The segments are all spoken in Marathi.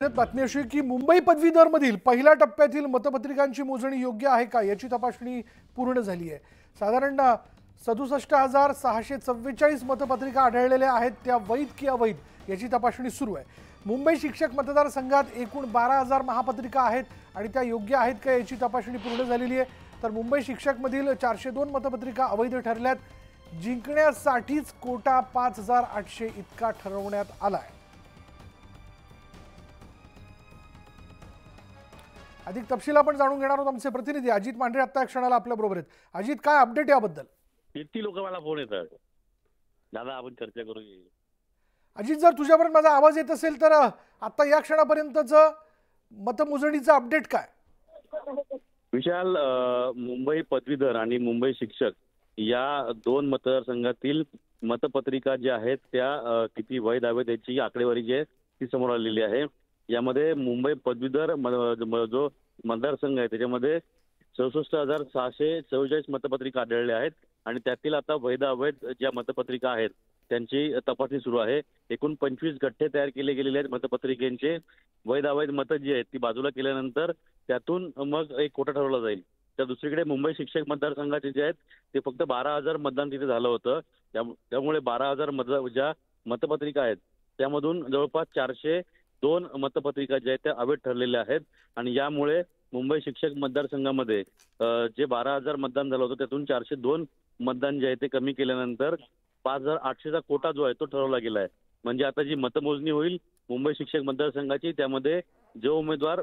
बातमी अशी की मुंबई पदवीधर मधील पहिल्या टप्प्यातील मतपत्रिकांची मोजणी योग्य आहे का याची तपासणी पूर्ण झाली आहे। साधारण 67,644 मतपत्रिका आढळलेल्या आहेत, त्या वैध की अवैध याची तपासणी सुरू आहे। मुंबई शिक्षक मतदारसंघात एकूण 12,000 महापत्रिका आहेत आणि त्या योग्य आहेत का याची तपासणी पूर्ण झालेली आहे। तर मुंबई शिक्षक मधील 402 मतपत्रिका अवैध ठरल्यात। जिंकण्यासाठीच कोटा 5,800 इतका ठरवण्यात आला आहे। अधिक तपशील आपण जाणून घेणार आहोत। आमचे प्रतिनिधी अजित मांढरे आता क्षणाला आपल्या बरोबर आहेत। अजित, काय अपडेट याबद्दल? किती लोक मला फोन येतात, दादा आपण चर्चा करूया। अजित, जर तुझ्यापर्यंत माझा आवाज येत असेल तर आता या क्षणापर्यंतचं मतमोजणीचं अपडेट काय? विशाल, मुंबई पदवीधर आणि मुंबई शिक्षक या दोन मतदारसंघातील मतपत्रिका ज्या आहेत त्या किती वैध आहेत याची आकडेवारी जी आहे ती समोर आलेली आहे। यामध्ये मुंबई पदवीधर जो मतदारसंघ आहे त्याच्यामध्ये 64,644 मतपत्रिका आढळल्या आहेत आणि त्यातील आता वैध अवैध ज्या मतपत्रिका आहेत त्यांची तपासणी सुरू आहे। एकूण 25 गठ्ठे तयार केले गेलेले आहेत मतपत्रिकेचे। वैध अवैध मतं जी आहेत ती बाजूला केल्यानंतर त्यातून मग एक कोटा ठरवला जाईल। तर दुसरीकडे मुंबई शिक्षक मतदारसंघाचे जे आहेत ते फक्त 12,000 मतदान तिथे झालं होतं। त्यामुळे 12,000 ज्या मतपत्रिका आहेत त्यामधून जवळपास 402 मतपत्रिका ज्या आहेत त्या अवैध ठरलेल्या आहेत आणि यामुळे मुंबई शिक्षक मतदारसंघामध्ये जे 12,000 मतदान झालं होतं त्यातून 402 मतदान जे आहे ते कमी केल्यानंतर 5,800चा कोटा जो आहे तो ठरवला गेला आहे। म्हणजे आता जी मतमोजणी होईल मुंबई शिक्षक मतदारसंघाची त्यामध्ये जो उमेदवार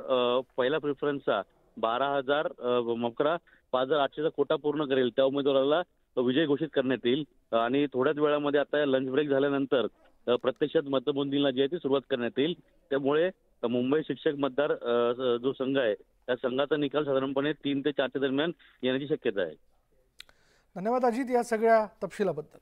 पहिला प्रिफरन्सचा 5,800चा कोटा पूर्ण करेल त्या उमेदवाराला विजय घोषित करण्यात येईल आणि थोड्याच वेळामध्ये आता लंच ब्रेक झाल्यानंतर प्रत्यक्षात मतमोजणीला जी आहे ती सुरुवात करण्यात येईल। त्यामुळे मुंबई शिक्षक मतदार जो संघ आहे त्या संघाचा निकाल साधारणपणे 3 ते 4 दरम्यान येण्याची शक्यता आहे। धन्यवाद अजित या सगळ्या तपशिलाबद्दल।